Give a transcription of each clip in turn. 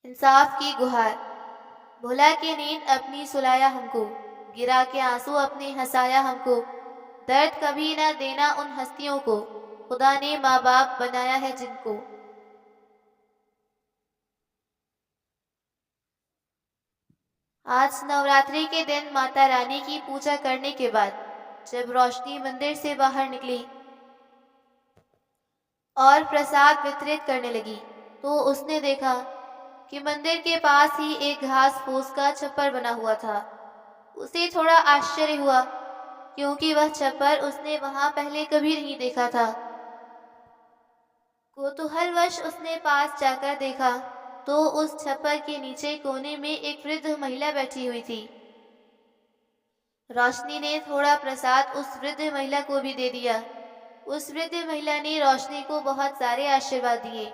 इंसाफ की गुहार। भुला के नींद अपनी सुलाया हमको, गिरा के आंसू अपने हंसाया हमको। दर्द कभी न देना उन हस्तियों को, खुदा ने माँ बाप बनाया है जिनको। आज नवरात्रि के दिन माता रानी की पूजा करने के बाद जब रोशनी मंदिर से बाहर निकली और प्रसाद वितरित करने लगी, तो उसने देखा कि मंदिर के पास ही एक घास फूस का छप्पर बना हुआ था। उसे थोड़ा आश्चर्य हुआ, क्योंकि वह छप्पर उसने वहां पहले कभी नहीं देखा था। कौतूहलवश उसने पास जाकर देखा तो उस छप्पर के नीचे कोने में एक वृद्ध महिला बैठी हुई थी। रोशनी ने थोड़ा प्रसाद उस वृद्ध महिला को भी दे दिया। उस वृद्ध महिला ने रोशनी को बहुत सारे आशीर्वाद दिए।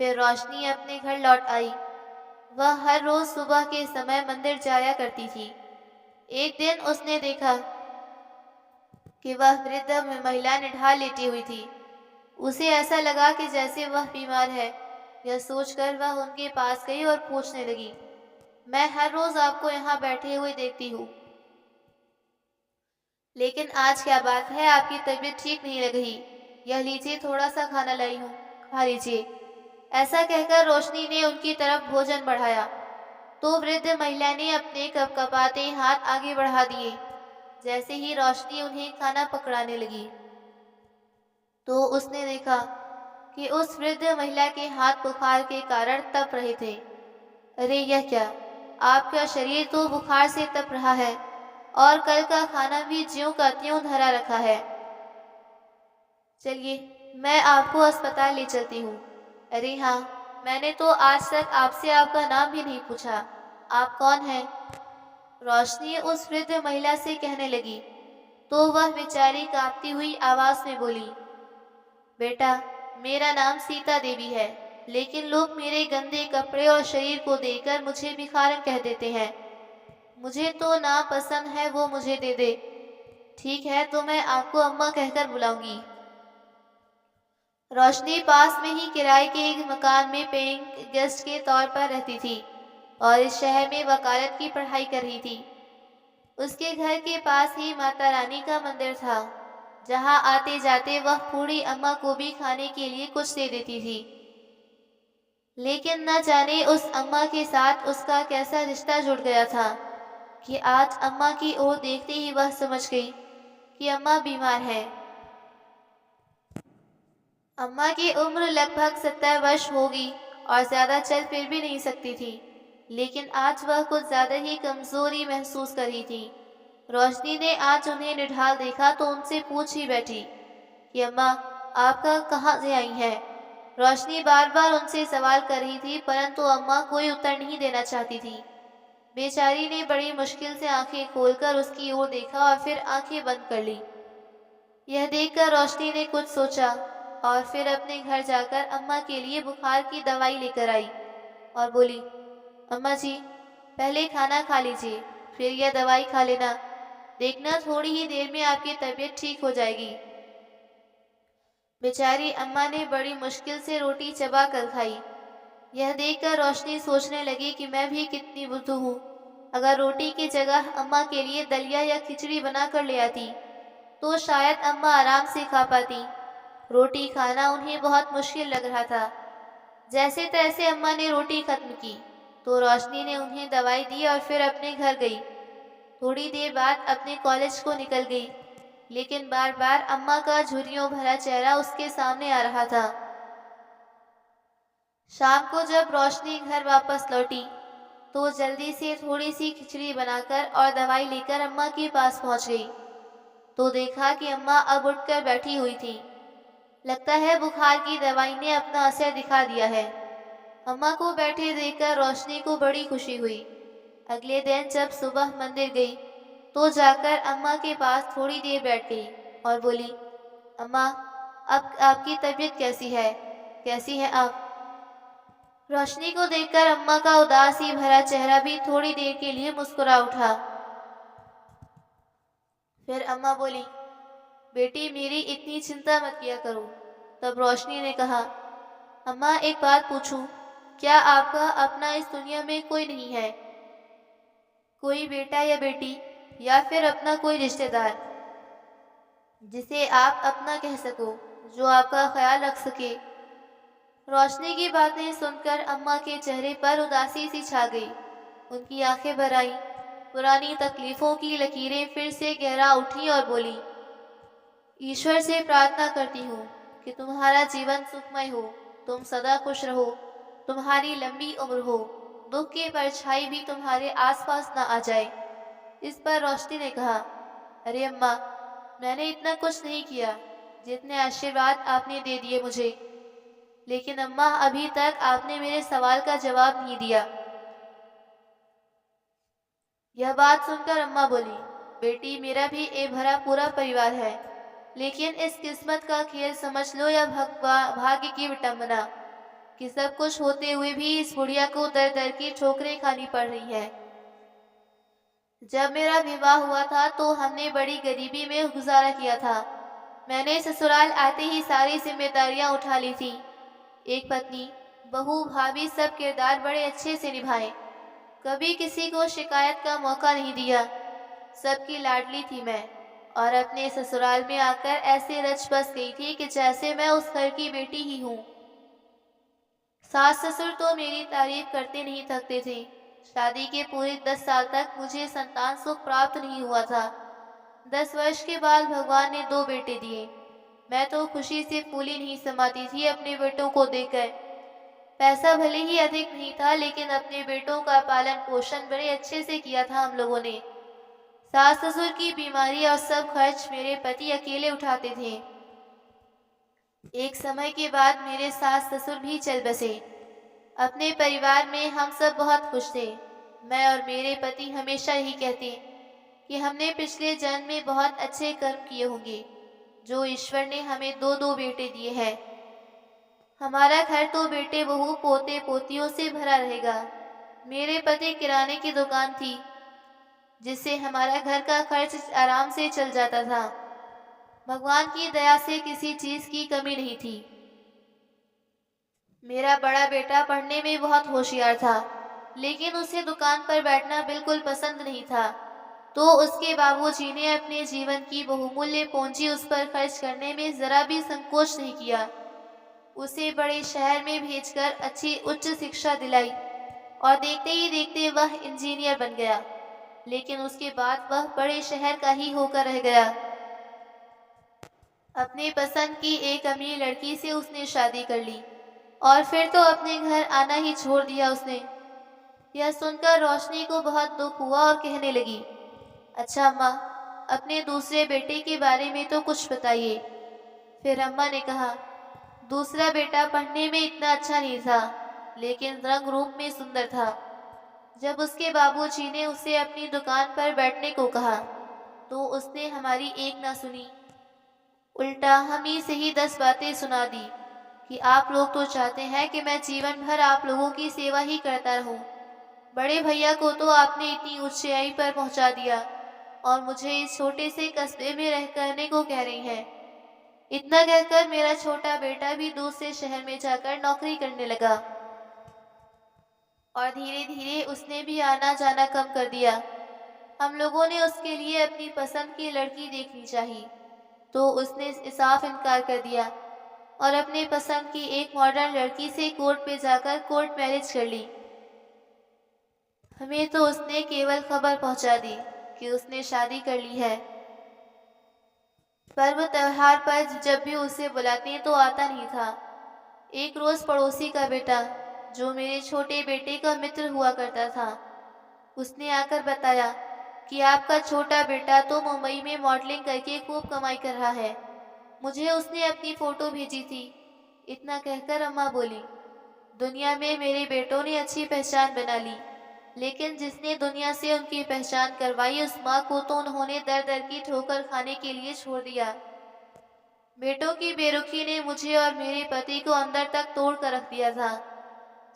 फिर रोशनी अपने घर लौट आई। वह हर रोज सुबह के समय मंदिर जाया करती थी। एक दिन उसने देखा कि वह वृद्ध महिला निढाल लेटी हुई थी। उसे ऐसा लगा कि जैसे वह बीमार है। यह सोचकर वह उनके पास गई और पूछने लगी, मैं हर रोज आपको यहाँ बैठे हुए देखती हूँ, लेकिन आज क्या बात है, आपकी तबीयत ठीक नहीं लग रही। यह लीजिए, थोड़ा सा खाना लाई हूँ, खा लीजिए। ऐसा कहकर रोशनी ने उनकी तरफ भोजन बढ़ाया तो वृद्ध महिला ने अपने कपकपाते हाथ आगे बढ़ा दिए। जैसे ही रोशनी उन्हें खाना पकड़ाने लगी तो उसने देखा कि उस वृद्ध महिला के हाथ बुखार के कारण तप रहे थे। अरे यह क्या, आपका शरीर तो बुखार से तप रहा है और कल का खाना भी ज्यों का त्यों धरा रखा है। चलिए, मैं आपको अस्पताल ले चलती हूँ। अरे हाँ, मैंने तो आज तक आपसे आपका नाम भी नहीं पूछा। आप कौन हैं? रोशनी उस वृद्ध महिला से कहने लगी तो वह बेचारी कांपती हुई आवाज में बोली, बेटा, मेरा नाम सीता देवी है, लेकिन लोग मेरे गंदे कपड़े और शरीर को देखकर मुझे भिखारन कह देते हैं। मुझे तो ना पसंद है, वो मुझे दे दे। ठीक है, तो मैं आपको अम्मा कहकर बुलाऊंगी। रोशनी पास में ही किराए के एक मकान में पेइंग गेस्ट के तौर पर रहती थी और इस शहर में वकालत की पढ़ाई कर रही थी। उसके घर के पास ही माता रानी का मंदिर था, जहां आते जाते वह बूढ़ी अम्मा को भी खाने के लिए कुछ दे देती थी। लेकिन न जाने उस अम्मा के साथ उसका कैसा रिश्ता जुड़ गया था कि आज अम्मा की ओर देखते ही वह समझ गई कि अम्मा बीमार है। अम्मा की उम्र लगभग 70 वर्ष होगी और ज्यादा चल फिर भी नहीं सकती थी, लेकिन आज वह कुछ ज्यादा ही कमजोरी महसूस कर रही थी। रोशनी ने आज उन्हें निढाल देखा तो उनसे पूछ ही बैठी कि अम्मा, आपका कहाँ से आई हैं? रोशनी बार बार उनसे सवाल कर रही थी, परंतु अम्मा कोई उत्तर नहीं देना चाहती थी। बेचारी ने बड़ी मुश्किल से आंखें खोलकर उसकी ओर देखा और फिर आंखें बंद कर ली। यह देखकर रोशनी ने कुछ सोचा और फिर अपने घर जाकर अम्मा के लिए बुखार की दवाई लेकर आई और बोली, अम्मा जी, पहले खाना खा लीजिए, फिर यह दवाई खा लेना। देखना, थोड़ी ही देर में आपकी तबीयत ठीक हो जाएगी। बेचारी अम्मा ने बड़ी मुश्किल से रोटी चबा कर खाई। यह देखकर रोशनी सोचने लगी कि मैं भी कितनी बुद्धू हूँ। अगर रोटी की जगह अम्मा के लिए दलिया या खिचड़ी बना कर ले आती तो शायद अम्मा आराम से खा पाती। रोटी खाना उन्हें बहुत मुश्किल लग रहा था। जैसे तैसे अम्मा ने रोटी खत्म की तो रोशनी ने उन्हें दवाई दी और फिर अपने घर गई। थोड़ी देर बाद अपने कॉलेज को निकल गई, लेकिन बार बार अम्मा का झुर्रियों भरा चेहरा उसके सामने आ रहा था। शाम को जब रोशनी घर वापस लौटी तो जल्दी से थोड़ी सी खिचड़ी बनाकर और दवाई लेकर अम्मा के पास पहुंच गई तो देखा कि अम्मा अब उठकर बैठी हुई थी। लगता है बुखार की दवाई ने अपना असर दिखा दिया है। अम्मा को बैठे देखकर रोशनी को बड़ी खुशी हुई। अगले दिन जब सुबह मंदिर गई तो जाकर अम्मा के पास थोड़ी देर बैठ गई और बोली, अम्मा, अब आपकी तबीयत कैसी है? कैसी है आप? रोशनी को देखकर अम्मा का उदासी भरा चेहरा भी थोड़ी देर के लिए मुस्कुरा उठा। फिर अम्मा बोली, बेटी, मेरी इतनी चिंता मत किया करो। तब रोशनी ने कहा, अम्मा, एक बात पूछूं? क्या आपका अपना इस दुनिया में कोई नहीं है? कोई बेटा या बेटी या फिर अपना कोई रिश्तेदार जिसे आप अपना कह सको, जो आपका ख्याल रख सके? रोशनी की बातें सुनकर अम्मा के चेहरे पर उदासी सी छा गई। उनकी आंखें भर आईं। पुरानी तकलीफों की लकीरें फिर से गहरा उठी और बोली, ईश्वर से प्रार्थना करती हूँ कि तुम्हारा जीवन सुखमय हो, तुम सदा खुश रहो, तुम्हारी लंबी उम्र हो, दुख की परछाई भी तुम्हारे आसपास ना आ जाए। इस पर रोशनी ने कहा, अरे अम्मा, मैंने इतना कुछ नहीं किया जितने आशीर्वाद आपने दे दिए मुझे। लेकिन अम्मा, अभी तक आपने मेरे सवाल का जवाब नहीं दिया। यह बात सुनकर अम्मा बोली, बेटी, मेरा भी एक भरा पूरा परिवार है, लेकिन इस किस्मत का खेल समझ लो या भाग्य की विटंबना कि सब कुछ होते हुए भी इस बुढ़िया को दर दर की ठोकरें खानी पड़ रही है। जब मेरा विवाह हुआ था तो हमने बड़ी गरीबी में गुजारा किया था। मैंने ससुराल आते ही सारी जिम्मेदारियां उठा ली थी। एक पत्नी, बहू, भाभी सब किरदार बड़े अच्छे से निभाए। कभी किसी को शिकायत का मौका नहीं दिया। सबकी लाडली थी मैं, और अपने ससुराल में आकर ऐसे रच बस गई थी कि जैसे मैं उस घर की बेटी ही हूँ। सास ससुर तो मेरी तारीफ करते नहीं थकते थे। शादी के पूरे 10 साल तक मुझे संतान सुख प्राप्त नहीं हुआ था। 10 वर्ष के बाद भगवान ने 2 बेटे दिए। मैं तो खुशी से फूली नहीं समाती थी अपने बेटों को देखकर। पैसा भले ही अधिक नहीं था, लेकिन अपने बेटों का पालन पोषण बड़े अच्छे से किया था हम लोगों ने। सास ससुर की बीमारी और सब खर्च मेरे पति अकेले उठाते थे। एक समय के बाद मेरे सास ससुर भी चल बसे। अपने परिवार में हम सब बहुत खुश थे। मैं और मेरे पति हमेशा यही कहते कि हमने पिछले जन्म में बहुत अच्छे कर्म किए होंगे, जो ईश्वर ने हमें 2-2 बेटे दिए हैं। हमारा घर तो बेटे बहू पोते पोतियों से भरा रहेगा। मेरे पति किराने की दुकान थी, जिससे हमारा घर का खर्च आराम से चल जाता था। भगवान की दया से किसी चीज की कमी नहीं थी। मेरा बड़ा बेटा पढ़ने में बहुत होशियार था, लेकिन उसे दुकान पर बैठना बिल्कुल पसंद नहीं था। तो उसके बाबूजी ने अपने जीवन की बहुमूल्य पूंजी उस पर खर्च करने में जरा भी संकोच नहीं किया। उसे बड़े शहर में भेजकर अच्छी उच्च शिक्षा दिलाई, और देखते ही देखते वह इंजीनियर बन गया। लेकिन उसके बाद वह बड़े शहर का ही होकर रह गया। अपने पसंद की एक अमीर लड़की से उसने शादी कर ली, और फिर तो अपने घर आना ही छोड़ दिया उसने। यह सुनकर रोशनी को बहुत दुख हुआ और कहने लगी, अच्छा अम्मा, अपने दूसरे बेटे के बारे में तो कुछ बताइए। फिर अम्मा ने कहा, दूसरा बेटा पढ़ने में इतना अच्छा नहीं था, लेकिन रंग रूप में सुंदर था। जब उसके बाबूजी ने उसे अपनी दुकान पर बैठने को कहा, तो उसने हमारी एक ना सुनी। उल्टा हम ही से ही 10 बातें सुना दी कि आप लोग तो चाहते हैं कि मैं जीवन भर आप लोगों की सेवा ही करता रहूं। बड़े भैया को तो आपने इतनी ऊंचाई पर पहुंचा दिया, और मुझे इस छोटे से कस्बे में रह करने को कह रही हैं। इतना कहकर मेरा छोटा बेटा भी दूसरे शहर में जाकर नौकरी करने लगा, और धीरे धीरे उसने भी आना जाना कम कर दिया। हम लोगों ने उसके लिए अपनी पसंद की लड़की देखनी चाहिए, तो उसने साफ इनकार कर दिया और अपने पसंद की एक मॉडर्न लड़की से कोर्ट पे जाकर कोर्ट मैरिज कर ली। हमें तो उसने केवल खबर पहुंचा दी कि उसने शादी कर ली है। पर्व त्योहार पर जब भी उसे बुलाते तो आता नहीं था। एक रोज पड़ोसी का बेटा, जो मेरे छोटे बेटे का मित्र हुआ करता था, उसने आकर बताया कि आपका छोटा बेटा तो मुंबई में मॉडलिंग करके खूब कमाई कर रहा है। मुझे उसने अपनी फोटो भेजी थी। इतना कहकर अम्मा बोली, दुनिया में मेरे बेटों ने अच्छी पहचान बना ली, लेकिन जिसने दुनिया से उनकी पहचान करवाई, उस माँ को तो उन्होंने दर दर की ठोकर खाने के लिए छोड़ दिया। बेटों की बेरुखी ने मुझे और मेरे पति को अंदर तक तोड़ कर रख दिया था।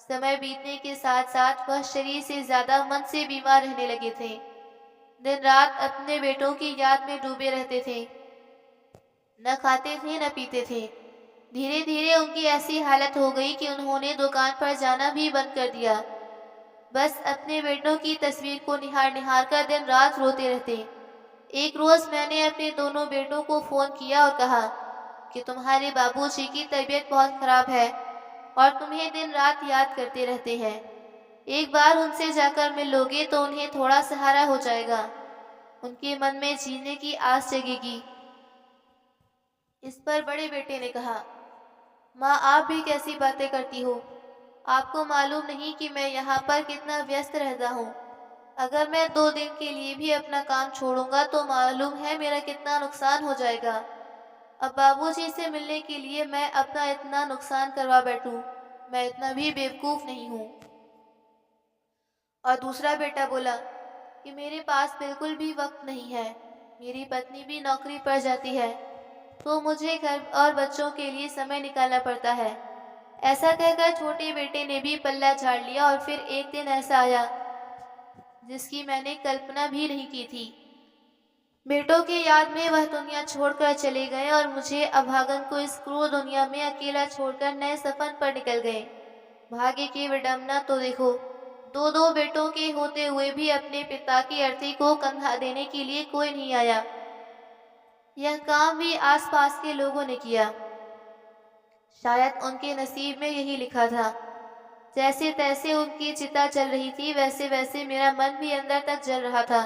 समय बीतने के साथ साथ वह शरीर से ज्यादा मन से बीमार रहने लगे थे। दिन रात अपने बेटों की याद में डूबे रहते थे। न खाते थे न पीते थे। धीरे धीरे उनकी ऐसी हालत हो गई कि उन्होंने दुकान पर जाना भी बंद कर दिया। बस अपने बेटों की तस्वीर को निहार निहार कर दिन रात रोते रहते। एक रोज मैंने अपने दोनों बेटों को फोन किया और कहा कि तुम्हारे बाबूजी की तबीयत बहुत खराब है और तुम्हें दिन रात याद करते रहते हैं। एक बार उनसे जाकर मिल लोगे तो उन्हें थोड़ा सहारा हो जाएगा, उनके मन में जीने की आस जगेगी। इस पर बड़े बेटे ने कहा, माँ आप भी कैसी बातें करती हो? आपको मालूम नहीं कि मैं यहाँ पर कितना व्यस्त रहता हूँ। अगर मैं 2 दिन के लिए भी अपना काम छोड़ूंगा तो मालूम है मेरा कितना नुकसान हो जाएगा। अब बाबूजी से मिलने के लिए मैं अपना इतना नुकसान करवा बैठूं, मैं इतना भी बेवकूफ नहीं हूँ। और दूसरा बेटा बोला कि मेरे पास बिल्कुल भी वक्त नहीं है, मेरी पत्नी भी नौकरी पर जाती है, तो मुझे घर और बच्चों के लिए समय निकालना पड़ता है। ऐसा कहकर छोटे बेटे ने भी पल्ला झाड़ लिया और फिर एक दिन ऐसा आया जिसकी मैंने कल्पना भी नहीं की थी। बेटों के याद में वह दुनिया छोड़कर चले गए और मुझे अभागन को इस क्रूर दुनिया में अकेला छोड़कर नए सफर पर निकल गए। भाग्य की विडंबना तो देखो, दो दो बेटों के होते हुए भी अपने पिता की अर्थी को कंधा देने के लिए कोई नहीं आया। यह काम भी आसपास के लोगों ने किया। शायद उनके नसीब में यही लिखा था। जैसे तैसे उनकी चिता जल रही थी, वैसे वैसे मेरा मन भी अंदर तक जल रहा था।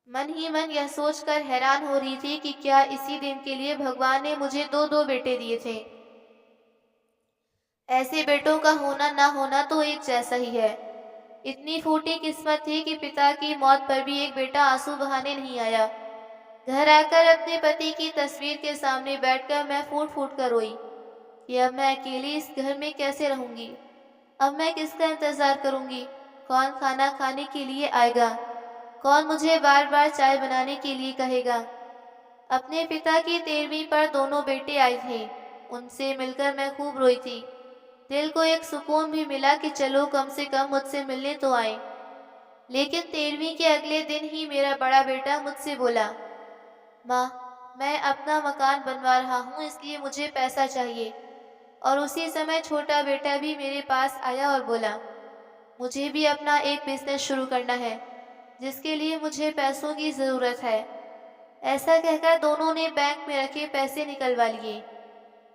मन ही मन यह सोचकर हैरान हो रही थी कि क्या इसी दिन के लिए भगवान ने मुझे दो दो बेटे दिए थे। ऐसे बेटों का होना ना होना तो एक जैसा ही है। इतनी फूटी किस्मत थी कि पिता की मौत पर भी एक बेटा आंसू बहाने नहीं आया। घर आकर अपने पति की तस्वीर के सामने बैठकर मैं फूट फूट कर रोई कि अब मैं अकेली इस घर में कैसे रहूंगी। अब मैं किसका इंतजार करूंगी? कौन खाना खाने के लिए आएगा? कौन मुझे बार बार चाय बनाने के लिए कहेगा? अपने पिता की 13वीं पर दोनों बेटे आए थे। उनसे मिलकर मैं खूब रोई थी। दिल को एक सुकून भी मिला कि चलो कम से कम मुझसे मिलने तो आए। लेकिन 13वीं के अगले दिन ही मेरा बड़ा बेटा मुझसे बोला, माँ मैं अपना मकान बनवा रहा हूँ, इसलिए मुझे पैसा चाहिए। और उसी समय छोटा बेटा भी मेरे पास आया और बोला, मुझे भी अपना एक बिजनेस शुरू करना है जिसके लिए मुझे पैसों की ज़रूरत है। ऐसा कहकर दोनों ने बैंक में रखे पैसे निकलवा लिए।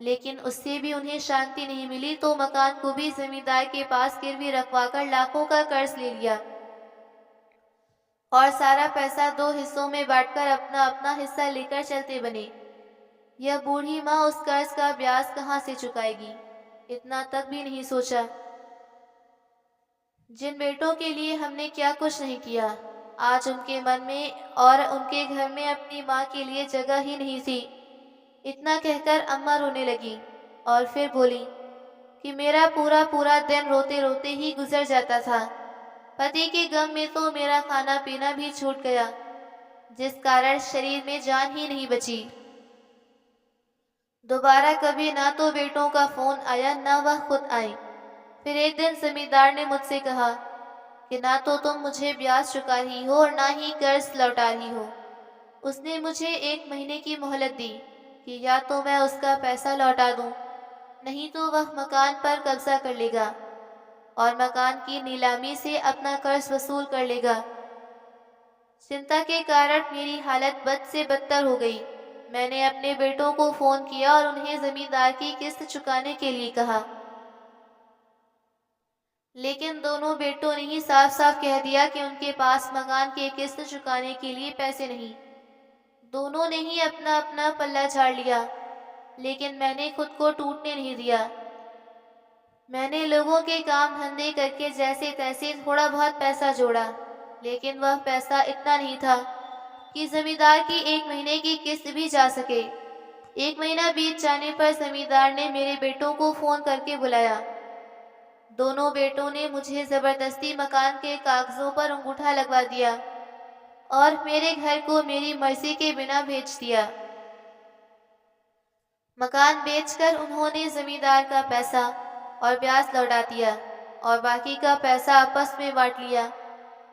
लेकिन उससे भी उन्हें शांति नहीं मिली, तो मकान को भी जमींदार के पास गिरवी रखवाकर लाखों का कर्ज ले लिया और सारा पैसा 2 हिस्सों में बांटकर अपना अपना हिस्सा लेकर चलते बने। यह बूढ़ी माँ उस कर्ज का ब्याज कहाँ से चुकाएगी, इतना तक भी नहीं सोचा। जिन बेटों के लिए हमने क्या कुछ नहीं किया, आज उनके मन में और उनके घर में अपनी माँ के लिए जगह ही नहीं थी। इतना कहकर अम्मा रोने लगी और फिर बोली कि मेरा पूरा पूरा दिन रोते रोते ही गुजर जाता था। पति के गम में तो मेरा खाना पीना भी छूट गया, जिस कारण शरीर में जान ही नहीं बची। दोबारा कभी ना तो बेटों का फोन आया, ना वह खुद आई। फिर एक दिन जमींदार ने मुझसे कहा कि ना तो तुम मुझे ब्याज चुका रही हो और ना ही कर्ज लौटा रही हो। उसने मुझे 1 महीने की मोहलत दी कि या तो मैं उसका पैसा लौटा दूं, नहीं तो वह मकान पर कब्जा कर लेगा और मकान की नीलामी से अपना कर्ज वसूल कर लेगा। चिंता के कारण मेरी हालत बद से बदतर हो गई। मैंने अपने बेटों को फोन किया और उन्हें जमींदार की किस्त चुकाने के लिए कहा, लेकिन दोनों बेटों ने ही साफ साफ कह दिया कि उनके पास मकान की किस्त चुकाने के लिए पैसे नहीं। दोनों ने ही अपना अपना पल्ला झाड़ लिया, लेकिन मैंने खुद को टूटने नहीं दिया। मैंने लोगों के काम धंधे करके जैसे तैसे थोड़ा बहुत पैसा जोड़ा, लेकिन वह पैसा इतना नहीं था कि जमींदार की 1 महीने की किस्त भी जा सके। 1 महीना बीत जाने पर जमींदार ने मेरे बेटों को फोन करके बुलाया। दोनों बेटों ने मुझे जबरदस्ती मकान के कागजों पर अंगूठा लगवा दिया और मेरे घर को मेरी मर्जी के बिना बेच दिया। मकान बेचकर उन्होंने जमींदार का पैसा और ब्याज लौटा दिया और बाकी का पैसा आपस में बांट लिया।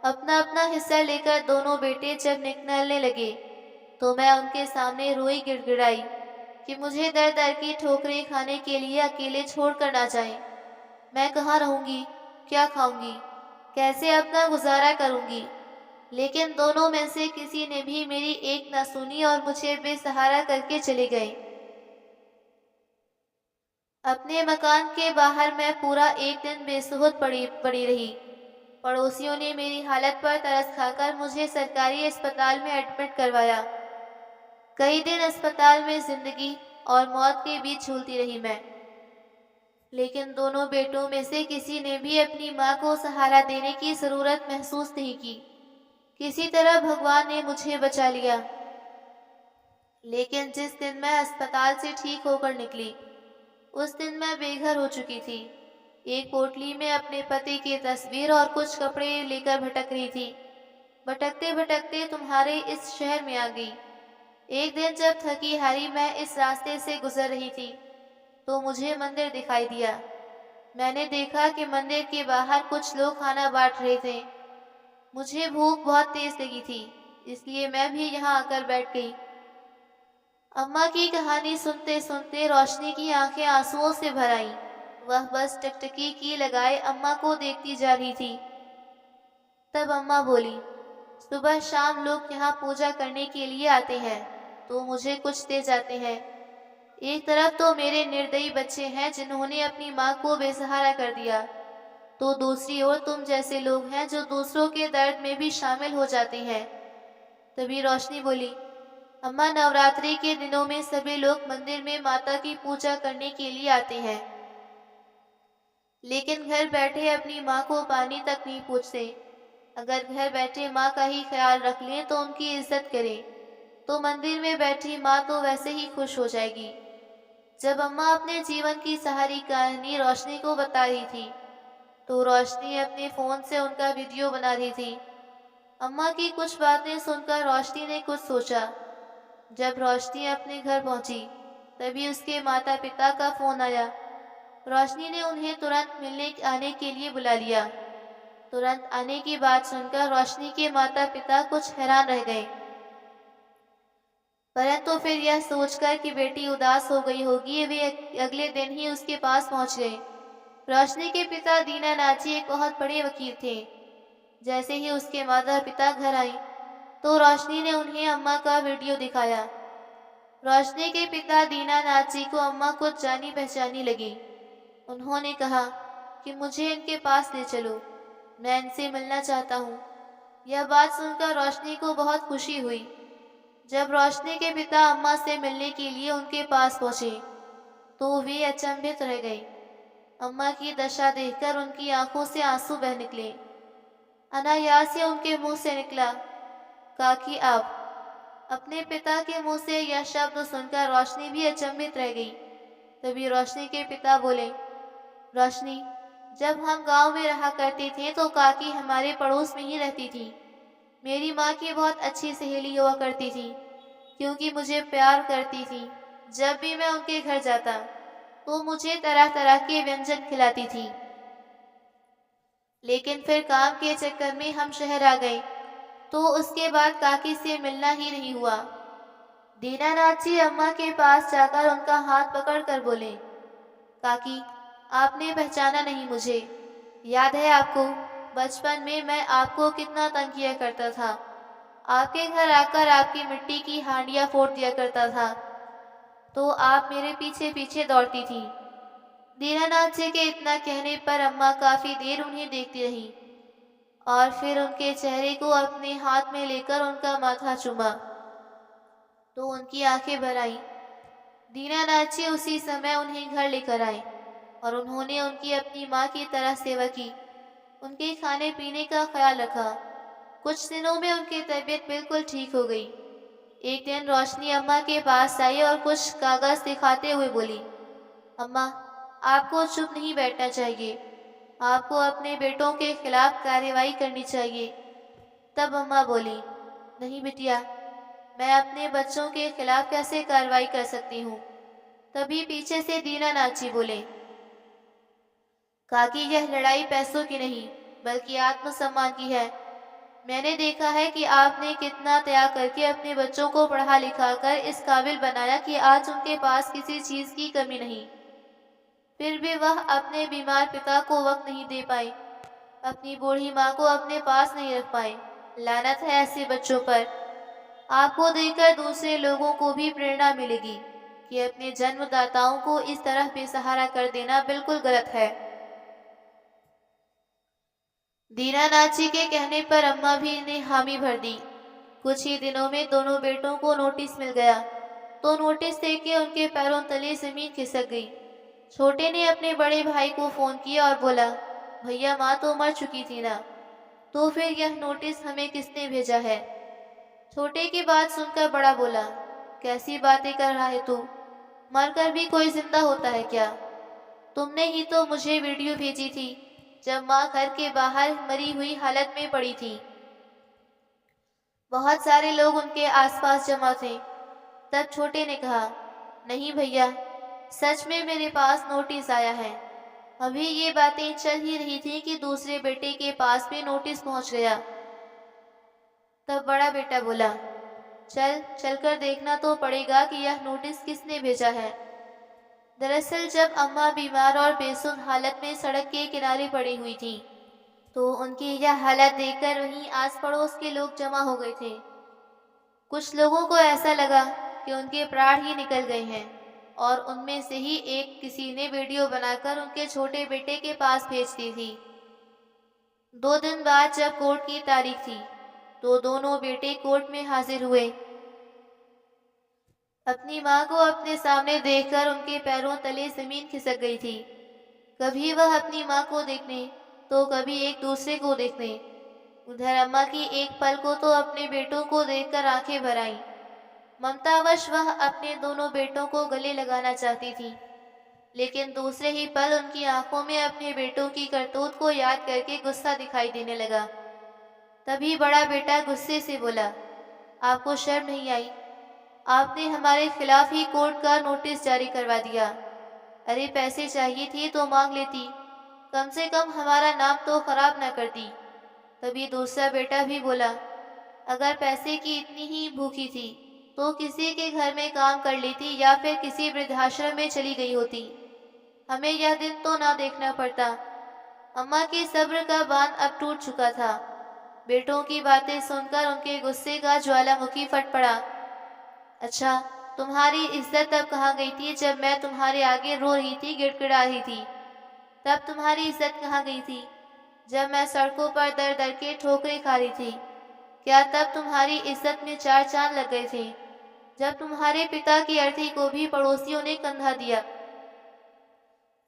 अपना अपना हिस्सा लेकर दोनों बेटे जब निकलने लगे तो मैं उनके सामने रोई गिड़गिड़ाई कि मुझे दर दर की ठोकरें खाने के लिए अकेले छोड़कर ना जाएं। मैं कहाँ रहूंगी, क्या खाऊंगी, कैसे अपना गुजारा करूंगी। लेकिन दोनों में से किसी ने भी मेरी एक ना सुनी और मुझे बेसहारा करके चले गए। अपने मकान के बाहर मैं पूरा एक दिन बेसुध पड़ी पड़ी रही। पड़ोसियों ने मेरी हालत पर तरस खाकर मुझे सरकारी अस्पताल में एडमिट करवाया। कई दिन अस्पताल में जिंदगी और मौत के बीच झूलती रही मैं। लेकिन दोनों बेटों में से किसी ने भी अपनी माँ को सहारा देने की जरूरत महसूस नहीं की। किसी तरह भगवान ने मुझे बचा लिया। लेकिन जिस दिन मैं अस्पताल से ठीक होकर निकली, उस दिन मैं बेघर हो चुकी थी। एक पोटली में अपने पति की तस्वीर और कुछ कपड़े लेकर भटक रही थी। भटकते भटकते तुम्हारे इस शहर में आ गई। एक दिन जब थकी हारी मैं इस रास्ते से गुजर रही थी, तो मुझे मंदिर दिखाई दिया। मैंने देखा कि मंदिर के बाहर कुछ लोग खाना बांट रहे थे। मुझे भूख बहुत तेज लगी थी, इसलिए मैं भी यहाँ आकर बैठ गई। अम्मा की कहानी सुनते सुनते रोशनी की आंखें आंसुओं से भर आईं। वह बस टकटकी की लगाए अम्मा को देखती जा रही थी। तब अम्मा बोली, सुबह शाम लोग यहाँ पूजा करने के लिए आते हैं, तो मुझे कुछ दे जाते हैं। एक तरफ तो मेरे निर्दयी बच्चे हैं जिन्होंने अपनी माँ को बेसहारा कर दिया, तो दूसरी ओर तुम जैसे लोग हैं जो दूसरों के दर्द में भी शामिल हो जाते हैं। तभी रोशनी बोली, अम्मा, नवरात्रि के दिनों में सभी लोग मंदिर में माता की पूजा करने के लिए आते हैं, लेकिन घर बैठे अपनी माँ को पानी तक नहीं पूछते। अगर घर बैठे माँ का ही ख्याल रख लें तो उनकी इज्जत करें, तो मंदिर में बैठी माँ तो वैसे ही खुश हो जाएगी। जब अम्मा अपने जीवन की सारी कहानी रोशनी को बता रही थी, तो रोशनी अपने फ़ोन से उनका वीडियो बना रही थी। अम्मा की कुछ बातें सुनकर रोशनी ने कुछ सोचा। जब रोशनी अपने घर पहुंची, तभी उसके माता पिता का फ़ोन आया। रोशनी ने उन्हें तुरंत मिलने आने के लिए बुला लिया। तुरंत आने की बात सुनकर रोशनी के माता पिता कुछ हैरान रह गए, परंतु फिर यह सोचकर कि बेटी उदास हो गई होगी, वे अगले दिन ही उसके पास पहुंच गए। रोशनी के पिता दीनानाथ जी एक बहुत बड़े वकील थे। जैसे ही उसके माता पिता घर आए, तो रोशनी ने उन्हें अम्मा का वीडियो दिखाया। रोशनी के पिता दीनानाथ जी को अम्मा कुछ जानी पहचानी लगी। उन्होंने कहा कि मुझे इनके पास ले चलो, मैं इनसे मिलना चाहता हूँ। यह बात सुनकर रोशनी को बहुत खुशी हुई। जब रोशनी के पिता अम्मा से मिलने के लिए उनके पास पहुंचे, तो वे अचंभित रह गए। अम्मा की दशा देखकर उनकी आंखों से आंसू बह निकले। अनायास ही उनके मुंह से निकला, काकी आप। अपने पिता के मुंह से यह शब्द सुनकर रोशनी भी अचंभित रह गई। तभी रोशनी के पिता बोले, रोशनी, जब हम गांव में रहा करते थे तो काकी हमारे पड़ोस में ही रहती थी। मेरी माँ की बहुत अच्छी सहेली हुआ करती थी, क्योंकि मुझे प्यार करती थी। जब भी मैं उनके घर जाता, तो मुझे तरह तरह के व्यंजन खिलाती थी। लेकिन फिर काम के चक्कर में हम शहर आ गए, तो उसके बाद काकी से मिलना ही नहीं हुआ। दीनानाथ जी अम्मा के पास जाकर उनका हाथ पकड़कर बोले, काकी, आपने पहचाना नहीं मुझे? याद है आपको, बचपन में मैं आपको कितना तंग किया करता था। आपके घर आकर आपकी मिट्टी की हांडियां फोड़ दिया करता था, तो आप मेरे पीछे पीछे दौड़ती थी। दीनानाथ जी के इतना कहने पर अम्मा काफी देर उन्हें देखती रही और फिर उनके चेहरे को अपने हाथ में लेकर उनका माथा चूमा, तो उनकी आंखें भर आईं। दीनानाथ जी उसी समय उन्हें घर लेकर आए और उन्होंने उनकी अपनी माँ की तरह सेवा की। उनके खाने पीने का ख्याल रखा। कुछ दिनों में उनकी तबीयत बिल्कुल ठीक हो गई। एक दिन रोशनी अम्मा के पास आई और कुछ कागज दिखाते हुए बोली, अम्मा, आपको चुप नहीं बैठना चाहिए। आपको अपने बेटों के खिलाफ कार्रवाई करनी चाहिए। तब अम्मा बोली, नहीं बिटिया, मैं अपने बच्चों के खिलाफ कैसे कार्रवाई कर सकती हूँ। तभी पीछे से दीनानाथ जी बोले, काकी, यह लड़ाई पैसों की नहीं, बल्कि आत्मसम्मान की है। मैंने देखा है कि आपने कितना त्याग करके अपने बच्चों को पढ़ा लिखा कर इस काबिल बनाया कि आज उनके पास किसी चीज़ की कमी नहीं। फिर भी वह अपने बीमार पिता को वक़्त नहीं दे पाई, अपनी बूढ़ी माँ को अपने पास नहीं रख पाए। लानत है ऐसे बच्चों पर। आपको देखकर दूसरे लोगों को भी प्रेरणा मिलेगी कि अपने जन्मदाताओं को इस तरह बेसहारा कर देना बिल्कुल गलत है। दीना नाची के कहने पर अम्मा भी ने हामी भर दी। कुछ ही दिनों में दोनों बेटों को नोटिस मिल गया, तो नोटिस देख के उनके पैरों तले जमीन खिसक गई। छोटे ने अपने बड़े भाई को फोन किया और बोला, भैया माँ तो मर चुकी थी ना, तो फिर यह नोटिस हमें किसने भेजा है? छोटे की बात सुनकर बड़ा बोला, कैसी बातें कर रहा है तू? मरकर भी कोई जिंदा होता है क्या? तुमने ही तो मुझे वीडियो भेजी थी जब माँ घर के बाहर मरी हुई हालत में पड़ी थी। बहुत सारे लोग उनके आसपास जमा थे। तब छोटे ने कहा, नहीं भैया, सच में मेरे पास नोटिस आया है। अभी ये बातें चल ही रही थी कि दूसरे बेटे के पास भी नोटिस पहुंच गया। तब बड़ा बेटा बोला, चलकर देखना तो पड़ेगा कि यह नोटिस किसने भेजा है। दरअसल जब अम्मा बीमार और बेसुध हालत में सड़क के किनारे पड़ी हुई थी, तो उनकी यह हालत देखकर वहीं आस पड़ोस के लोग जमा हो गए थे। कुछ लोगों को ऐसा लगा कि उनके प्राण ही निकल गए हैं, और उनमें से ही एक किसी ने वीडियो बनाकर उनके छोटे बेटे के पास भेज दी थी। 2 दिन बाद जब कोर्ट की तारीख थी, तो दोनों बेटे कोर्ट में हाजिर हुए। अपनी माँ को अपने सामने देखकर उनके पैरों तले जमीन खिसक गई थी। कभी वह अपनी माँ को देखने, तो कभी एक दूसरे को देखने। उधर अम्मा की एक पल को तो अपने बेटों को देखकर आंखें भर आईं। ममतावश वह अपने दोनों बेटों को गले लगाना चाहती थी, लेकिन दूसरे ही पल उनकी आंखों में अपने बेटों की करतूत को याद करके गुस्सा दिखाई देने लगा। तभी बड़ा बेटा गुस्से से बोला, आपको शर्म नहीं आई? आपने हमारे खिलाफ ही कोर्ट का नोटिस जारी करवा दिया। अरे पैसे चाहिए थे तो मांग लेती, कम से कम हमारा नाम तो खराब ना करती। तभी दूसरा बेटा भी बोला, अगर पैसे की इतनी ही भूखी थी तो किसी के घर में काम कर लेती या फिर किसी वृद्धाश्रम में चली गई होती, हमें यह दिन तो ना देखना पड़ता। अम्मा के सब्र का बांध अब टूट चुका था। बेटों की बातें सुनकर उनके गुस्से का ज्वालामुखी फट पड़ा। अच्छा, तुम्हारी इज्जत तब कहाँ गई थी जब मैं तुम्हारे आगे रो रही थी, गिड़गिड़ा रही थी? तब तुम्हारी इज्जत कहाँ गई थी जब मैं सड़कों पर दर दर के ठोकरें खा रही थी? क्या तब तुम्हारी इज्जत में 4 चांद लग गए थे जब तुम्हारे पिता की अर्थी को भी पड़ोसियों ने कंधा दिया?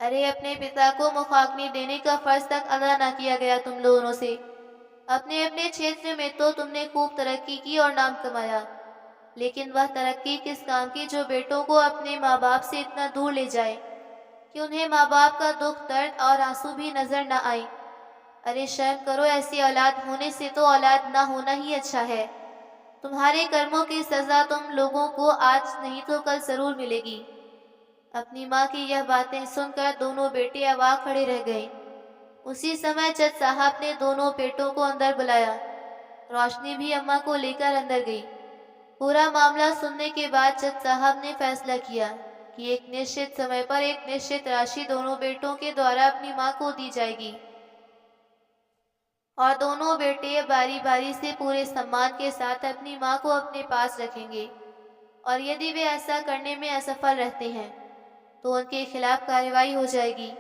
अरे अपने पिता को मुखाग्नि देने का फर्ज तक अदा ना किया गया तुम दोनों से। अपने अपने क्षेत्र में तो तुमने खूब तरक्की की और नाम कमाया, लेकिन वह तरक्की किस काम की जो बेटों को अपने माँ बाप से इतना दूर ले जाए कि उन्हें माँ बाप का दुख, दर्द और आंसू भी नजर न आए। अरे शर्म करो, ऐसी औलाद होने से तो औलाद ना होना ही अच्छा है। तुम्हारे कर्मों की सजा तुम लोगों को आज नहीं तो कल जरूर मिलेगी। अपनी माँ की यह बातें सुनकर दोनों बेटे अवाक खड़े रह गए। उसी समय जज साहब ने दोनों बेटों को अंदर बुलाया। रोशनी भी अम्मा को लेकर अंदर गई। पूरा मामला सुनने के बाद जज साहब ने फैसला किया कि एक निश्चित समय पर एक निश्चित राशि दोनों बेटों के द्वारा अपनी माँ को दी जाएगी, और दोनों बेटे बारी बारी से पूरे सम्मान के साथ अपनी माँ को अपने पास रखेंगे, और यदि वे ऐसा करने में असफल रहते हैं तो उनके खिलाफ कार्रवाई हो जाएगी।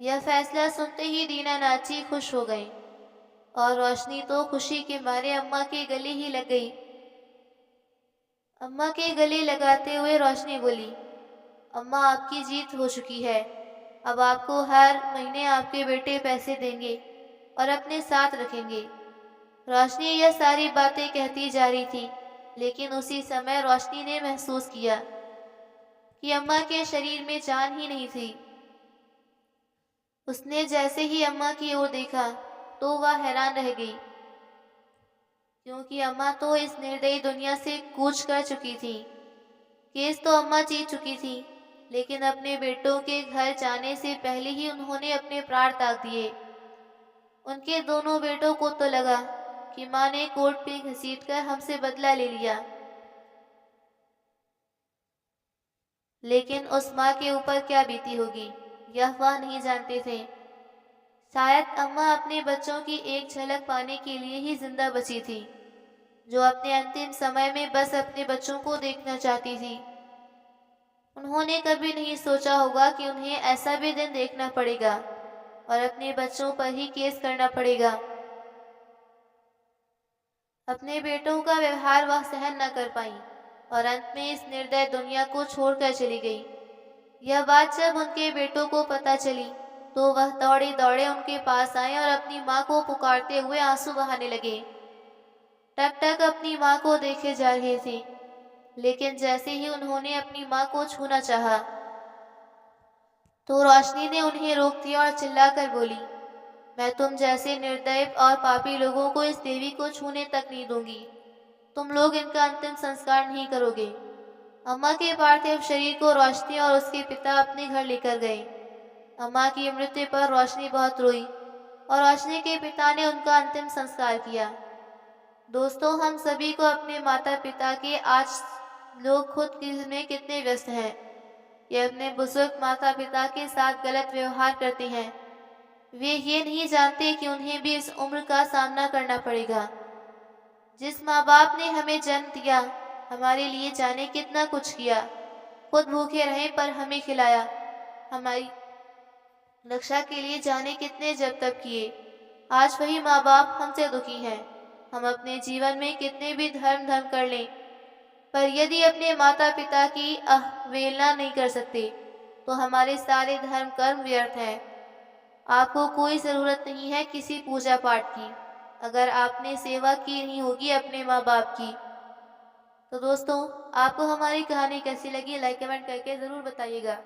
यह फैसला सुनते ही दीना नाची खुश हो गई, और रोशनी तो खुशी के मारे अम्मा के गले ही लग गई। अम्मा के गले लगाते हुए रोशनी बोली, अम्मा आपकी जीत हो चुकी है। अब आपको हर महीने आपके बेटे पैसे देंगे और अपने साथ रखेंगे। रोशनी यह सारी बातें कहती जा रही थी, लेकिन उसी समय रोशनी ने महसूस किया कि अम्मा के शरीर में जान ही नहीं थी। उसने जैसे ही अम्मा की ओर देखा तो वह हैरान रह गई, क्योंकि अम्मा तो इस निर्दयी दुनिया से कूच कर चुकी थी। केस तो अम्मा जीत चुकी थी, लेकिन अपने बेटों के घर जाने से पहले ही उन्होंने अपने प्राण त्याग दिए। उनके दोनों बेटों को तो लगा कि माँ ने कोर्ट पे घसीटकर हमसे बदला ले लिया। लेकिन उस माँ के ऊपर क्या बीती होगी, यह वह नहीं जानते थे। शायद अम्मा अपने बच्चों की एक झलक पाने के लिए ही जिंदा बची थी, जो अपने अंतिम समय में बस अपने बच्चों को देखना चाहती थी। उन्होंने कभी नहीं सोचा होगा कि उन्हें ऐसा भी दिन देखना पड़ेगा और अपने बच्चों पर ही केस करना पड़ेगा। अपने बेटों का व्यवहार वह सहन न कर पाई और अंत में इस निर्दय दुनिया को छोड़कर चली गई। यह बात जब उनके बेटों को पता चली तो वह दौड़े दौड़े उनके पास आए और अपनी माँ को पुकारते हुए आंसू बहाने लगे। टक टक अपनी माँ को देखे जा रहे थे, लेकिन जैसे ही उन्होंने अपनी माँ को छूना चाहा, तो रोशनी ने उन्हें रोक दिया और चिल्लाकर बोली, मैं तुम जैसे निर्दयी और पापी लोगों को इस देवी को छूने तक नहीं दूंगी। तुम लोग इनका अंतिम संस्कार नहीं करोगे। अम्मा के पार्थिव शरीर को रोशनी और उसके पिता अपने घर लेकर गए। अम्मा की मृत्यु पर रोशनी बहुत रोई और रोशनी के पिता ने उनका अंतिम संस्कार किया। दोस्तों, हम सभी को अपने माता पिता के आज लोग खुद में कितने व्यस्त हैं। ये अपने बुजुर्ग माता पिता के साथ गलत व्यवहार करते हैं। वे ये नहीं जानते कि उन्हें भी इस उम्र का सामना करना पड़ेगा। जिस माँ बाप ने हमें जन्म दिया, हमारे लिए जाने कितना कुछ किया, खुद भूखे रहे पर हमें खिलाया, हमारी रक्षा के लिए जाने कितने जब तब किए। आज वही माँ बाप हमसे दुखी हैं। हम अपने जीवन में कितने भी धर्म कर लें, पर यदि अपने माता पिता की अवहेलना नहीं कर सकते तो हमारे सारे धर्म कर्म व्यर्थ हैं। आपको कोई ज़रूरत नहीं है किसी पूजा पाठ की, अगर आपने सेवा की नहीं होगी अपने माँ बाप की। तो दोस्तों, आपको हमारी कहानी कैसी लगी, लाइक कमेंट करके ज़रूर बताइएगा।